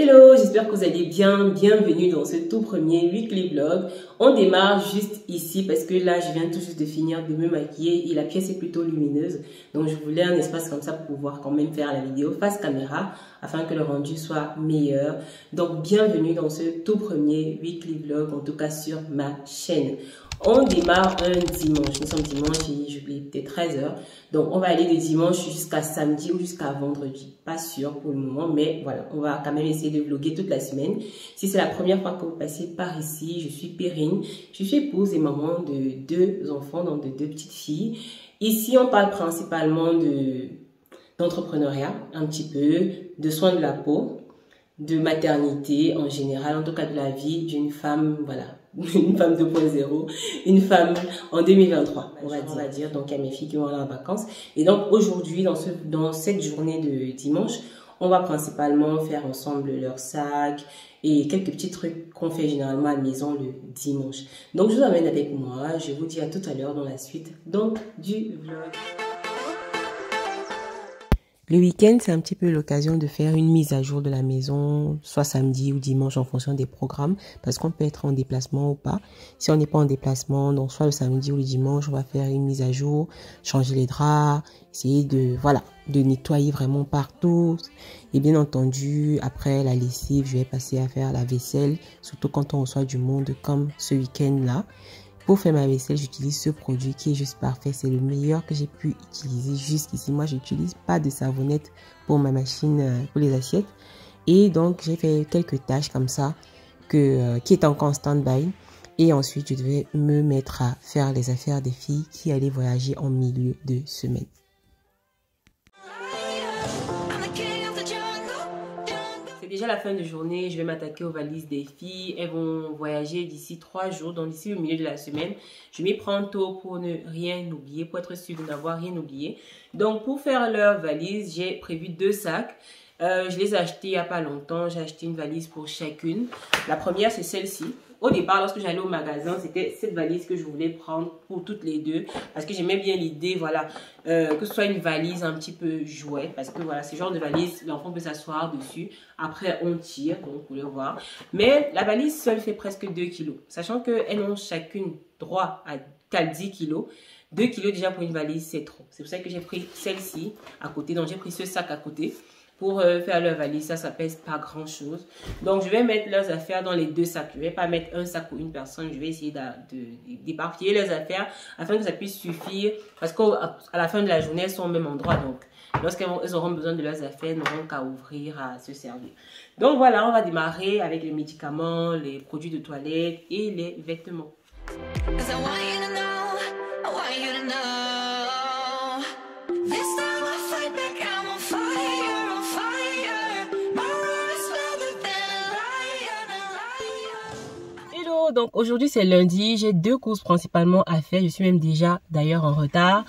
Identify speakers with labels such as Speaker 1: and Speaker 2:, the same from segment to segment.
Speaker 1: Hello, j'espère que vous allez bien. Bienvenue dans ce tout premier weekly vlog. On démarre juste ici parce que là, je viens tout juste de finir de me maquiller et la pièce est plutôt lumineuse. Donc, je voulais un espace comme ça pour pouvoir quand même faire la vidéo face caméra afin que le rendu soit meilleur. Donc, bienvenue dans ce tout premier weekly vlog, en tout cas sur ma chaîne. On démarre un dimanche. Nous sommes dimanche et j'oublie peut-être 13h. Donc, on va aller de dimanche jusqu'à samedi ou jusqu'à vendredi. Pas sûr pour le moment, mais voilà, on va quand même essayer de vlogger toute la semaine. Si c'est la première fois que vous passez par ici, je suis Perrine. Je suis épouse et maman de 2 enfants, donc de 2 petites filles. Ici, on parle principalement d'entrepreneuriat, un petit peu, de soins de la peau, de maternité en général, en tout cas de la vie d'une femme, voilà. Une femme 2.0, une femme en 2023, on va dire. Donc, il y a mes filles qui vont aller en vacances. Et donc, aujourd'hui, dans cette journée de dimanche, on va principalement faire ensemble leur sac et quelques petits trucs qu'on fait généralement à la maison le dimanche. Donc, je vous emmène avec moi. Je vous dis à tout à l'heure dans la suite donc, du vlog. Le week-end, c'est un petit peu l'occasion de faire une mise à jour de la maison, soit samedi ou dimanche en fonction des programmes, parce qu'on peut être en déplacement ou pas. Si on n'est pas en déplacement, donc soit le samedi ou le dimanche, on va faire une mise à jour, changer les draps, essayer de nettoyer vraiment partout. Et bien entendu, après la lessive, je vais passer à faire la vaisselle, surtout quand on reçoit du monde comme ce week-end-là. Pour faire ma vaisselle, j'utilise ce produit qui est juste parfait. C'est le meilleur que j'ai pu utiliser jusqu'ici. Moi, je n'utilise pas de savonnette pour ma machine, pour les assiettes. Et donc, j'ai fait quelques tâches comme ça qui est encore en stand-by. Et ensuite, je devais me mettre à faire les affaires des filles qui allaient voyager en milieu de semaine. Déjà la fin de journée, je vais m'attaquer aux valises des filles. Elles vont voyager d'ici 3 jours, donc d'ici au milieu de la semaine. Je m'y prends tôt pour ne rien oublier, pour être sûr de n'avoir rien oublié. Donc pour faire leurs valises, j'ai prévu 2 sacs. Je les ai achetés il n'y a pas longtemps. J'ai acheté une valise pour chacune. La première, c'est celle-ci. Au départ, lorsque j'allais au magasin, c'était cette valise que je voulais prendre pour toutes les deux. Parce que j'aimais bien l'idée, voilà, que ce soit une valise un petit peu jouet. Parce que voilà, ce genre de valise, l'enfant peut s'asseoir dessus. Après, on tire, donc vous pouvez voir. Mais la valise seule fait presque 2 kilos. Sachant qu'elles ont chacune droit à 10 kilos. 2 kilos déjà pour une valise, c'est trop. C'est pour ça que j'ai pris celle-ci à côté. Donc, j'ai pris ce sac à côté. Pour faire leur valise, ça pèse pas grand chose. Donc, je vais mettre leurs affaires dans les 2 sacs. Je vais pas mettre un sac pour une personne. Je vais essayer d'éparpiller leurs affaires afin que ça puisse suffire. Parce qu'à la fin de la journée, elles sont au même endroit. Donc, lorsqu'elles auront besoin de leurs affaires, elles n'auront qu'à ouvrir, à se servir. Donc, voilà, on va démarrer avec les médicaments, les produits de toilette et les vêtements. Donc aujourd'hui c'est lundi, j'ai 2 courses principalement à faire, je suis même déjà d'ailleurs en retard.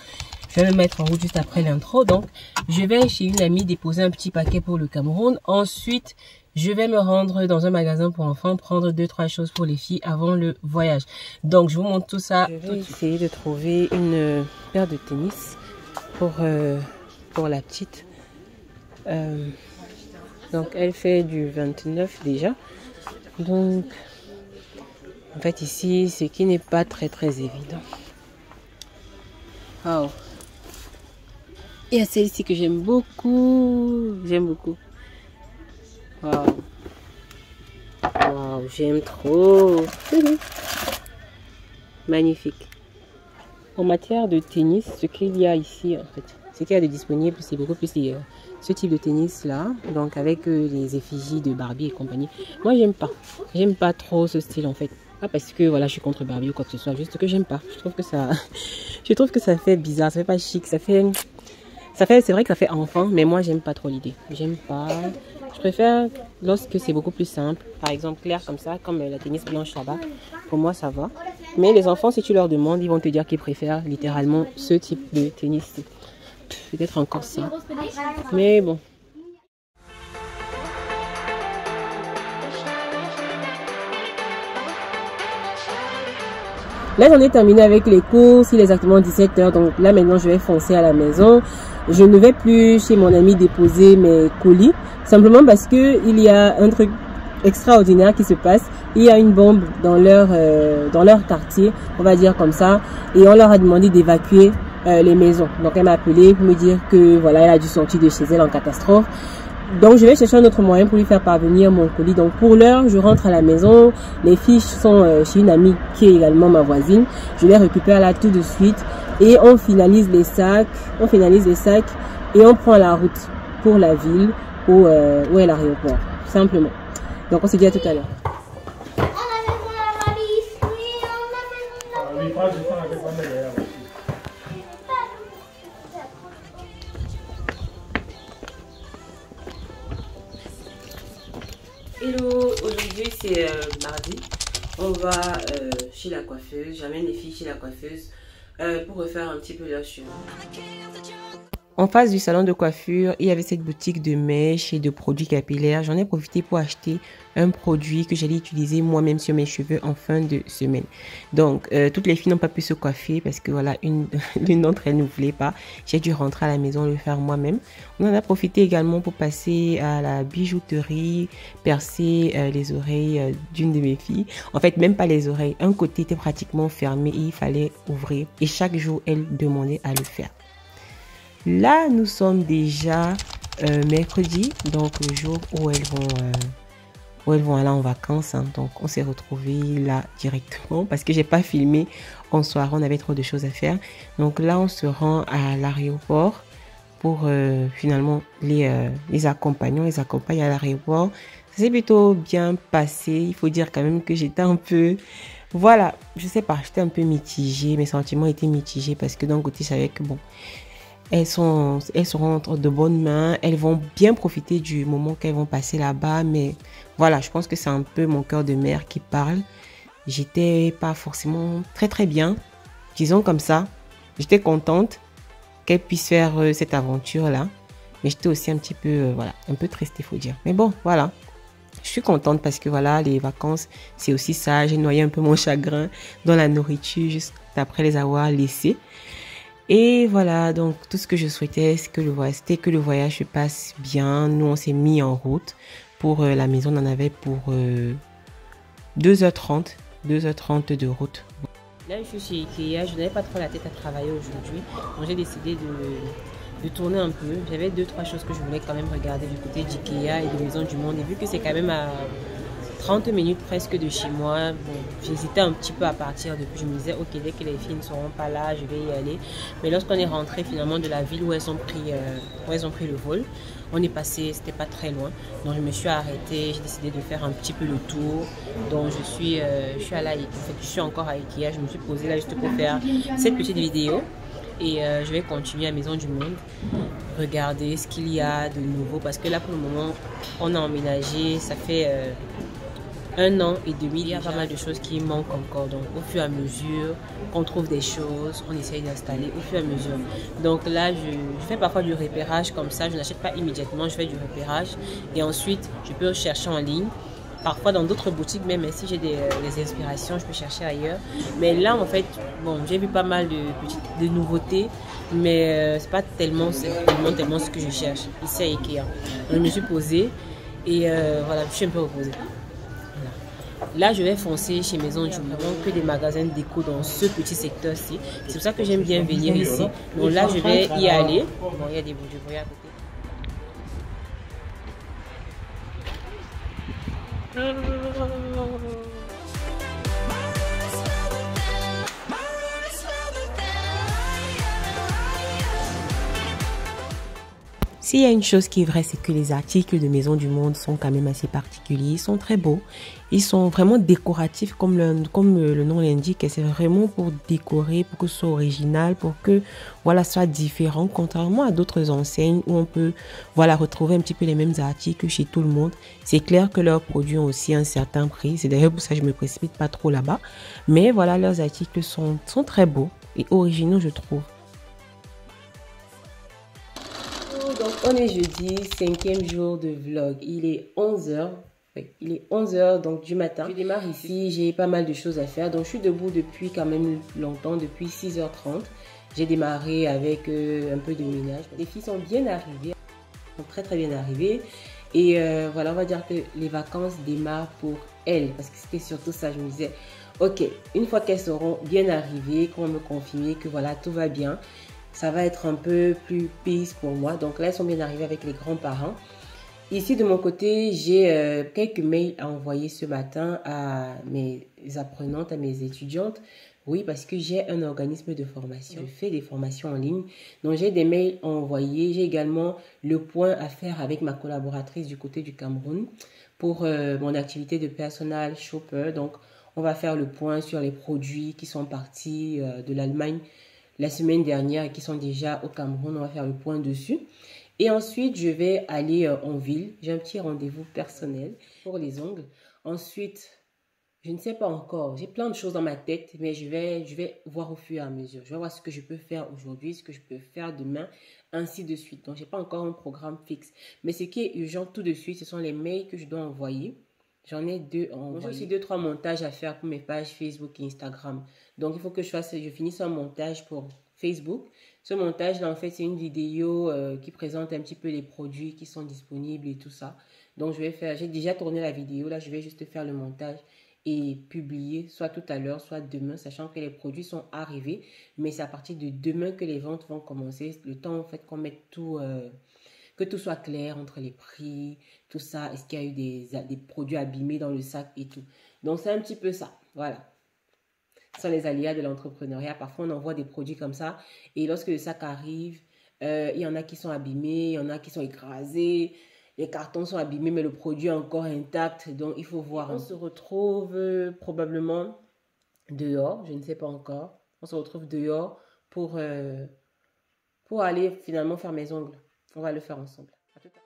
Speaker 1: Je vais me mettre en route juste après l'intro. Donc je vais chez une amie déposer un petit paquet pour le Cameroun. Ensuite je vais me rendre dans un magasin pour enfants, prendre 2-3 choses pour les filles avant le voyage. Donc je vous montre tout ça. Je vais essayer de trouver une paire de tennis pour la petite. Donc elle fait du 29 déjà. Donc en fait ici, ce qui n'est pas très évident. Wow. Il y a celle-ci que j'aime beaucoup. J'aime beaucoup. Wow. Wow, j'aime trop. Magnifique. En matière de tennis, ce qu'il y a ici, en fait, ce qu'il y a de disponible, c'est beaucoup plus ce type de tennis là. Donc avec les effigies de Barbie et compagnie. Moi, j'aime pas. J'aime pas trop ce style en fait. Pas parce que voilà, je suis contre Barbie ou quoi que ce soit, juste que j'aime pas. Je trouve que ça fait bizarre, ça fait pas chic, c'est vrai que ça fait enfant, mais moi j'aime pas trop l'idée. J'aime pas. Je préfère lorsque c'est beaucoup plus simple. Par exemple, clair comme ça, comme la tennis blanche là-bas. Pour moi, ça va. Mais les enfants, si tu leur demandes, ils vont te dire qu'ils préfèrent littéralement ce type de tennis. Peut-être encore ça. Mais bon. Là, j'en ai terminé avec les courses. Il est exactement 17 h. Donc là, maintenant, je vais foncer à la maison. Je ne vais plus chez mon ami déposer mes colis. Simplement parce que il y a un truc extraordinaire qui se passe. Il y a une bombe dans leur quartier, on va dire comme ça. Et on leur a demandé d'évacuer les maisons. Donc elle m'a appelé pour me dire que voilà, elle a dû sortir de chez elle en catastrophe. Donc je vais chercher un autre moyen pour lui faire parvenir mon colis. Donc pour l'heure, je rentre à la maison. Les fiches sont chez une amie qui est également ma voisine. Je les récupère là tout de suite et on finalise les sacs. Et on prend la route pour la ville où est l'aéroport, simplement. Donc on se dit à tout à l'heure. Hello, aujourd'hui c'est mardi. On va chez la coiffeuse. J'amène les filles chez la coiffeuse pour refaire un petit peu leur cheveux. En face du salon de coiffure, il y avait cette boutique de mèches et de produits capillaires. J'en ai profité pour acheter un produit que j'allais utiliser moi-même sur mes cheveux en fin de semaine. Donc, toutes les filles n'ont pas pu se coiffer parce que voilà, l'une d'entre elles ne voulait pas. J'ai dû rentrer à la maison le faire moi-même. On en a profité également pour passer à la bijouterie, percer les oreilles d'une de mes filles. En fait, même pas les oreilles. Un côté était pratiquement fermé et il fallait ouvrir. Et chaque jour, elle demandait à le faire. Là, nous sommes déjà mercredi, donc le jour où elles vont aller en vacances. Hein. Donc, on s'est retrouvés là directement parce que j'ai pas filmé en soirée. On avait trop de choses à faire. Donc là, on se rend à l'aéroport pour finalement les accompagner. On les accompagne à l'aéroport. Ça s'est plutôt bien passé. Il faut dire quand même que j'étais un peu... Voilà, je sais pas, j'étais un peu mitigée. Mes sentiments étaient mitigés parce que d'un côté, je savais que bon... Elles seront entre de bonnes mains. Elles vont bien profiter du moment qu'elles vont passer là-bas. Mais voilà, je pense que c'est un peu mon cœur de mère qui parle. J'étais pas forcément très bien. Disons comme ça. J'étais contente qu'elles puissent faire cette aventure-là. Mais j'étais aussi un petit peu, voilà, un peu triste, il faut dire. Mais bon, voilà. Je suis contente parce que voilà, les vacances, c'est aussi ça. J'ai noyé un peu mon chagrin dans la nourriture juste après les avoir laissées. Et voilà, donc tout ce que je souhaitais, c'était que le voyage se passe bien. Nous, on s'est mis en route pour la maison. On en avait pour 2h30 de route. Là, je suis chez Ikea. Je n'avais pas trop la tête à travailler aujourd'hui. Donc, j'ai décidé de tourner un peu. J'avais 2-3 choses que je voulais quand même regarder du côté d'Ikea et de Maison du Monde. Et vu que c'est quand même à 30 minutes presque de chez moi. Bon, j'hésitais un petit peu à partir depuis. Je me disais, ok, dès que les filles ne seront pas là, je vais y aller. Mais lorsqu'on est rentré finalement de la ville où elles ont pris le vol, on est passé, c'était pas très loin. Donc je me suis arrêtée, j'ai décidé de faire un petit peu le tour. Donc je suis allée, en fait, je suis encore à Ikea. Je me suis posée là juste pour faire cette petite vidéo. Et je vais continuer à Maison du Monde, regarder ce qu'il y a de nouveau. Parce que là, pour le moment, on a emménagé, ça fait 1 an et demi. Il y a pas mal de choses qui manquent encore. Donc, au fur et à mesure qu'on trouve des choses, on essaye d'installer au fur et à mesure. Donc là, je fais parfois du repérage comme ça. Je n'achète pas immédiatement, je fais du repérage. Et ensuite, je peux chercher en ligne. Parfois dans d'autres boutiques, même si j'ai des inspirations, je peux chercher ailleurs. Mais là, en fait, bon, j'ai vu pas mal de nouveautés, mais c'est pas tellement ce que je cherche ici à Ikea. Donc, je me suis posée et voilà, je suis un peu reposée. Voilà. Là, je vais foncer chez Maison du Monde, que des magasins déco dans ce petit secteur-ci. C'est pour ça que j'aime bien venir ici. Donc là, je vais y aller. Bon, il y a des bruits à côté. S'il y a une chose qui est vraie, c'est que les articles de Maison du Monde sont quand même assez particuliers. Ils sont très beaux. Ils sont vraiment décoratifs comme le nom l'indique. C'est vraiment pour décorer, pour que ce soit original, pour que voilà, soit différent. Contrairement à d'autres enseignes où on peut voilà, retrouver un petit peu les mêmes articles chez tout le monde. C'est clair que leurs produits ont aussi un certain prix. C'est d'ailleurs pour ça que je ne me précipite pas trop là-bas. Mais voilà, leurs articles sont très beaux et originaux, je trouve. Donc, on est jeudi, 5e jour de vlog. Il est 11 h. Oui, il est 11 h donc du matin. Je démarre ici, j'ai pas mal de choses à faire. Donc je suis debout depuis quand même longtemps, depuis 6h30. J'ai démarré avec un peu de ménage. Les filles sont bien arrivées, sont très bien arrivées. Et voilà, on va dire que les vacances démarrent pour elles. Parce que c'était surtout ça, je me disais, ok, une fois qu'elles seront bien arrivées, qu'on va me confirmer que voilà, tout va bien, ça va être un peu plus peace pour moi. Donc là, elles sont bien arrivées avec les grands-parents. Ici, de mon côté, j'ai quelques mails à envoyer ce matin à mes apprenantes, à mes étudiantes. Oui, parce que j'ai un organisme de formation. Je fais des formations en ligne. Donc, j'ai des mails à envoyer. J'ai également le point à faire avec ma collaboratrice du côté du Cameroun pour mon activité de personal shopper. Donc, on va faire le point sur les produits qui sont partis de l'Allemagne la semaine dernière et qui sont déjà au Cameroun. On va faire le point dessus. Et ensuite, je vais aller en ville. J'ai un petit rendez-vous personnel pour les ongles. Ensuite, je ne sais pas encore. J'ai plein de choses dans ma tête, mais je vais voir au fur et à mesure. Je vais voir ce que je peux faire aujourd'hui, ce que je peux faire demain, ainsi de suite. Donc, je n'ai pas encore un programme fixe. Mais ce qui est urgent tout de suite, ce sont les mails que je dois envoyer. J'en ai 2 à envoyer. J'ai aussi 2-3 montages à faire pour mes pages Facebook et Instagram. Donc, il faut que je finisse un montage pour Facebook. Ce montage-là, en fait, c'est une vidéo qui présente un petit peu les produits qui sont disponibles et tout ça. Donc, j'ai déjà tourné la vidéo. Là, je vais juste faire le montage et publier soit tout à l'heure, soit demain, sachant que les produits sont arrivés. Mais c'est à partir de demain que les ventes vont commencer. Le temps, en fait, qu'on mette tout... que tout soit clair entre les prix, tout ça. Est-ce qu'il y a eu des produits abîmés dans le sac et tout. Donc, c'est un petit peu ça. Voilà. Ce sont les aléas de l'entrepreneuriat. Parfois, on envoie des produits comme ça. Et lorsque le sac arrive, il y en a qui sont abîmés, il y en a qui sont écrasés. Les cartons sont abîmés, mais le produit est encore intact. Donc, il faut voir. On se retrouve probablement dehors. Je ne sais pas encore. On se retrouve dehors pour aller finalement faire mes ongles. On va le faire ensemble. À tout à l'heure.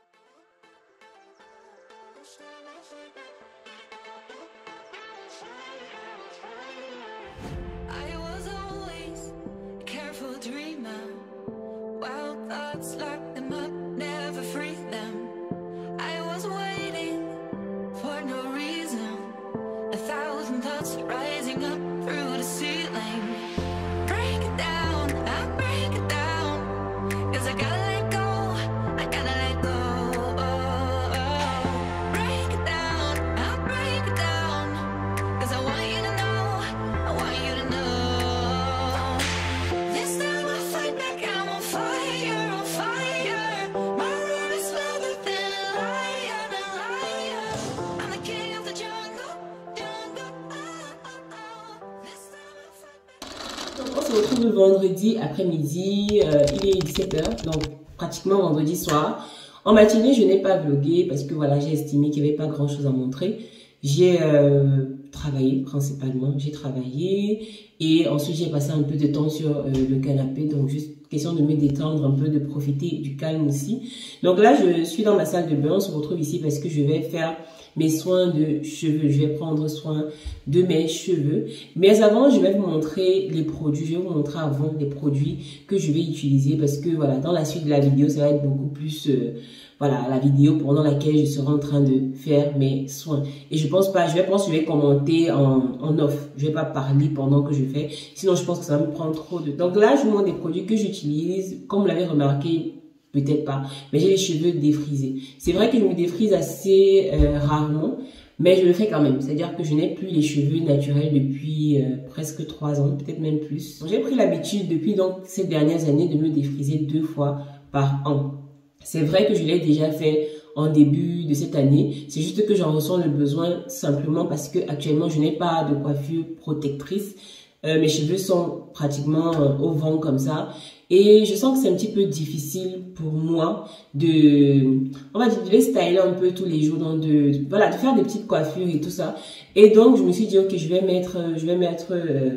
Speaker 1: On se retrouve le vendredi après-midi, il est 17 h, donc pratiquement vendredi soir. En matinée, je n'ai pas vlogué parce que voilà, j'ai estimé qu'il n'y avait pas grand-chose à montrer. J'ai travaillé principalement, j'ai travaillé et ensuite j'ai passé un peu de temps sur le canapé, donc juste question de me détendre un peu, de profiter du calme aussi. Donc là, je suis dans ma salle de bain, on se retrouve ici parce que je vais faire mes soins de cheveux. Je vais prendre soin de mes cheveux. Mais avant, je vais vous montrer les produits. Je vais vous montrer avant les produits que je vais utiliser parce que voilà, dans la suite de la vidéo, ça va être beaucoup plus voilà, la vidéo pendant laquelle je serai en train de faire mes soins. Et je pense pas, je vais commenter en off. Je vais pas parler pendant que je fais. Sinon, je pense que ça va me prendre trop de temps. Donc là, je vous montre des produits que j'utilise. Comme vous l'avez remarqué, peut-être pas, mais j'ai les cheveux défrisés. C'est vrai que je me défrise assez rarement, mais je le fais quand même. C'est-à-dire que je n'ai plus les cheveux naturels depuis presque 3 ans, peut-être même plus. J'ai pris l'habitude depuis donc ces dernières années de me défriser 2 fois par an. C'est vrai que je l'ai déjà fait en début de cette année. C'est juste que j'en ressens le besoin simplement parce que actuellement je n'ai pas de coiffure protectrice. Mes cheveux sont pratiquement au vent comme ça. Et je sens que c'est un petit peu difficile pour moi on va dire, de les styler un peu tous les jours, donc voilà, de faire des petites coiffures et tout ça. Et donc, je me suis dit, ok, je vais mettre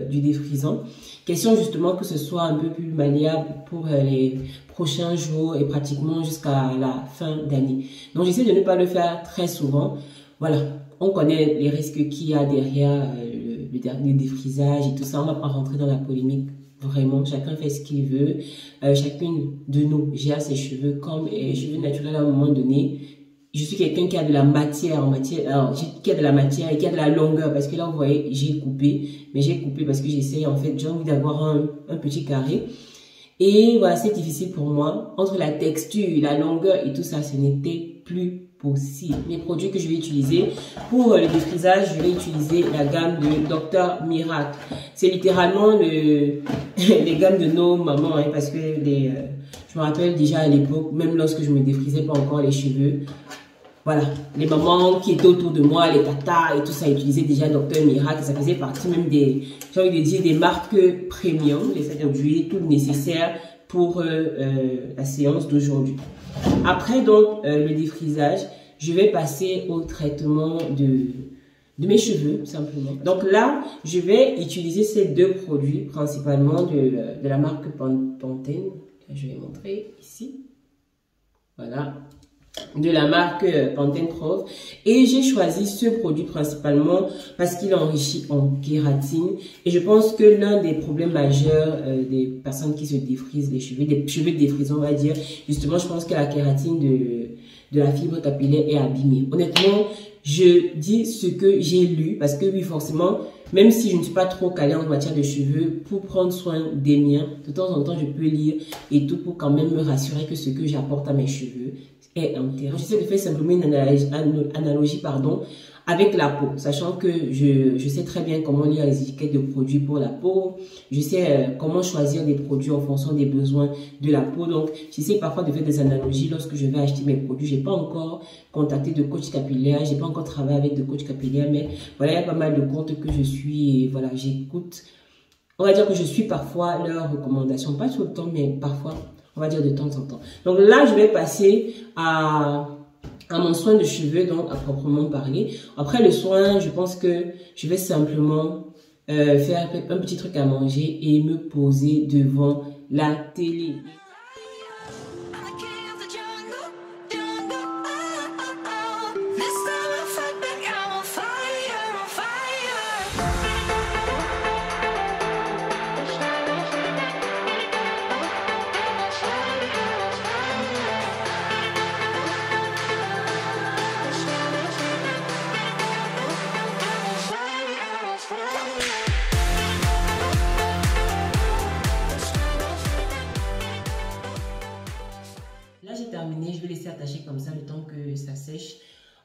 Speaker 1: du défrisant. Question justement que ce soit un peu plus malléable pour les prochains jours et pratiquement jusqu'à la fin d'année. Donc, j'essaie de ne pas le faire très souvent. Voilà, on connaît les risques qu'il y a derrière le dernier défrisage et tout ça. On ne va pas rentrer dans la polémique. Vraiment, chacun fait ce qu'il veut. Chacune de nous gère ses cheveux comme cheveux naturels à un moment donné. je suis quelqu'un qui a de la matière qui a de la matière et qui a de la longueur, parce que là, vous voyez, j'ai coupé, mais j'ai coupé parce que j'essaye, en fait, j'ai envie d'avoir un petit carré. Et voilà, c'est difficile pour moi. Entre la texture, la longueur et tout ça, ce n'était plus possible. Les produits que je vais utiliser pour le défrisage, je vais utiliser la gamme de Dr Miracle. C'est littéralement les gammes de nos mamans, hein, parce que je me rappelle déjà à l'époque, même lorsque je me défrisais pas encore les cheveux, voilà, les mamans qui étaient autour de moi, les tatas et tout ça, utilisaient déjà Dr Miracle. Ça faisait partie même j'ai envie de dire, des marques premium, c'est-à-dire d'huile, tout le nécessaire pour la séance d'aujourd'hui. Après donc le défrisage, je vais passer au traitement de mes cheveux, simplement. Donc là, je vais utiliser ces deux produits, principalement de la marque Pantene. Je vais montrer ici. Voilà. De la marque Pantene Pro. Et j'ai choisi ce produit principalement parce qu'il est enrichi en kératine. Et je pense que l'un des problèmes majeurs des personnes qui se défrisent les cheveux, des cheveux défrisés, on va dire, justement, je pense que la kératine de la fibre capillaire est abîmée. Honnêtement, je dis ce que j'ai lu parce que oui, forcément, même si je ne suis pas trop calée en matière de cheveux, pour prendre soin des miens, de temps en temps, je peux lire et tout pour quand même me rassurer que ce que j'apporte à mes cheveux est intéressant. J'essaie de faire simplement une analogie avec la peau, sachant que je sais très bien comment lire les étiquettes de produits pour la peau. Je sais comment choisir des produits en fonction des besoins de la peau. Donc, j'essaie parfois de faire des analogies lorsque je vais acheter mes produits. J'ai pas encore contacté de coach capillaire, j'ai pas encore travaillé avec de coach capillaire, mais voilà, il y a pas mal de comptes que je suis et voilà, j'écoute. On va dire que je suis parfois leurs recommandations, pas tout le temps, mais parfois, on va dire de temps en temps. Donc là, je vais passer à mon soin de cheveux, donc à proprement parler. Après le soin, je pense que je vais simplement faire un petit truc à manger et me poser devant la télé. Terminé, je vais laisser attacher comme ça le temps que ça sèche.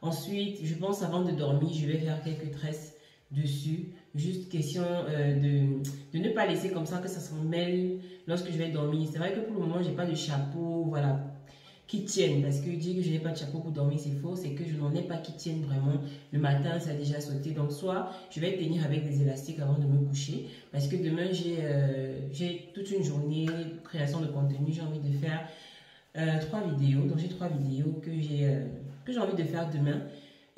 Speaker 1: Ensuite, je pense avant de dormir, je vais faire quelques tresses dessus. Juste question de ne pas laisser comme ça que ça se mêle lorsque je vais dormir. C'est vrai que pour le moment, j'ai pas de chapeau, voilà, qui tienne. Parce que dire que je n'ai pas de chapeau pour dormir, c'est faux. C'est que je n'en ai pas qui tiennent vraiment. Le matin, ça a déjà sauté. Donc, soit je vais tenir avec des élastiques avant de me coucher. Parce que demain, j'ai toute une journée de création de contenu. J'ai envie de faire 3 vidéos, donc j'ai 3 vidéos que j'ai envie de faire demain,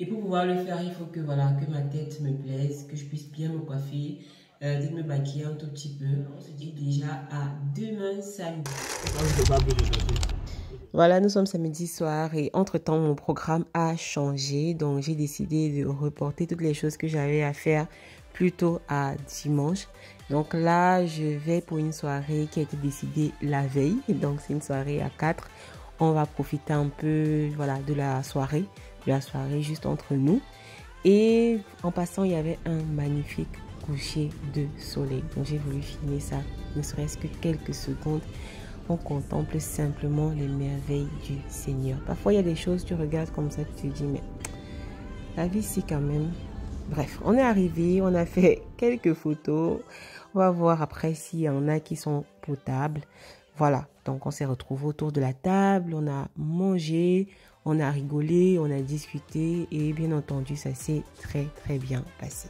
Speaker 1: et pour pouvoir le faire il faut que voilà, que ma tête me plaise, que je puisse bien me coiffer, de me maquiller un tout petit peu. On se dit déjà à demain samedi. Voilà, nous sommes samedi soir et entre-temps mon programme a changé, donc j'ai décidé de reporter toutes les choses que j'avais à faire plutôt à dimanche. Donc là, je vais pour une soirée qui a été décidée la veille. Donc c'est une soirée à 4. On va profiter un peu, voilà, de la soirée juste entre nous. Et en passant, il y avait un magnifique coucher de soleil. Donc j'ai voulu filmer ça, ne serait-ce que quelques secondes. On contemple simplement les merveilles du Seigneur. Parfois, il y a des choses, tu regardes comme ça, tu te dis, mais la vie, c'est quand même... Bref, on est arrivé, on a fait quelques photos. On va voir après s'il y en a qui sont potables. Voilà, donc on s'est retrouvés autour de la table, on a mangé, on a rigolé, on a discuté et bien entendu, ça s'est très très bien passé.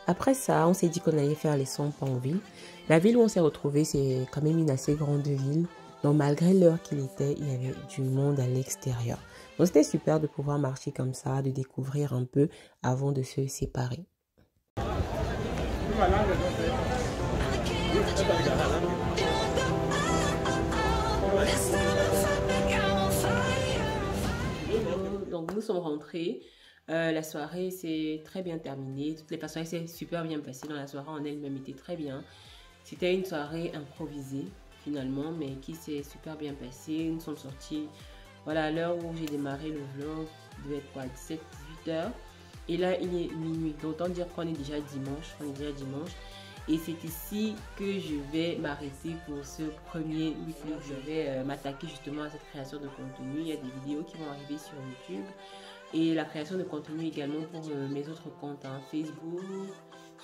Speaker 1: Après ça, on s'est dit qu'on allait faire les 100 pas en ville. La ville où on s'est retrouvé, c'est quand même une assez grande ville. Donc malgré l'heure qu'il était, il y avait du monde à l'extérieur. Donc c'était super de pouvoir marcher comme ça, de découvrir un peu avant de se séparer. Donc nous sommes rentrés. La soirée s'est très bien terminée. Toutes les personnes s'est super bien passée dans la soirée en elle-même était très bien. C'était une soirée improvisée finalement, mais qui s'est super bien passée. Nous sommes sortis. Voilà, à l'heure où j'ai démarré le vlog, il devait être quoi, 17-18 heures. Et là, il est minuit. Donc, autant dire qu'on est déjà dimanche. Et c'est ici que je vais m'arrêter pour ce premier weekly. Je vais m'attaquer justement à cette création de contenu. Il y a des vidéos qui vont arriver sur YouTube. Et la création de contenu également pour mes autres comptes, hein, Facebook,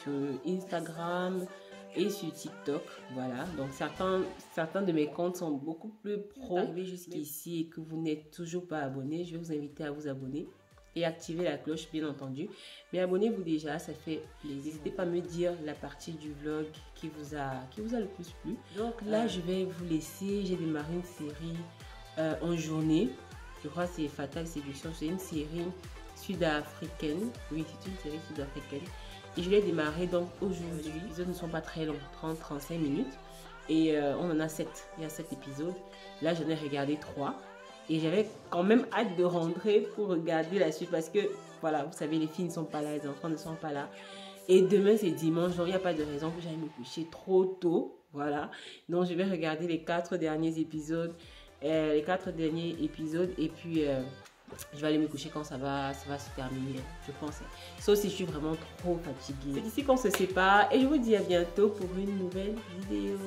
Speaker 1: sur Instagram et sur TikTok. Voilà, donc certains de mes comptes sont beaucoup plus pro. Arrivé jusqu'ici et que vous n'êtes toujours pas abonné, je vais vous inviter à vous abonner et activer la cloche bien entendu. Mais abonnez-vous déjà, ça fait plaisir. N'hésitez pas à me dire la partie du vlog qui vous a le plus plu. Donc là, je vais vous laisser. J'ai démarré une série en journée. Je crois que c'est Fatal Séduction. C'est une série sud-africaine. Oui, c'est une série sud-africaine. Et je l'ai démarré donc aujourd'hui. Les épisodes ne sont pas très longs, 30-35 minutes. Et on en a 7. Il y a 7 épisodes. Là, j'en ai regardé 3. Et j'avais quand même hâte de rentrer pour regarder la suite. Parce que, voilà, vous savez, les filles ne sont pas là, les enfants ne sont pas là. Et demain, c'est dimanche. Donc, il n'y a pas de raison que j'aille me coucher trop tôt. Voilà. Donc, je vais regarder les 4 derniers épisodes. Et puis je vais aller me coucher quand ça va se terminer, je pense. Sauf si je suis vraiment trop fatiguée. C'est ici qu'on se sépare et je vous dis à bientôt pour une nouvelle vidéo.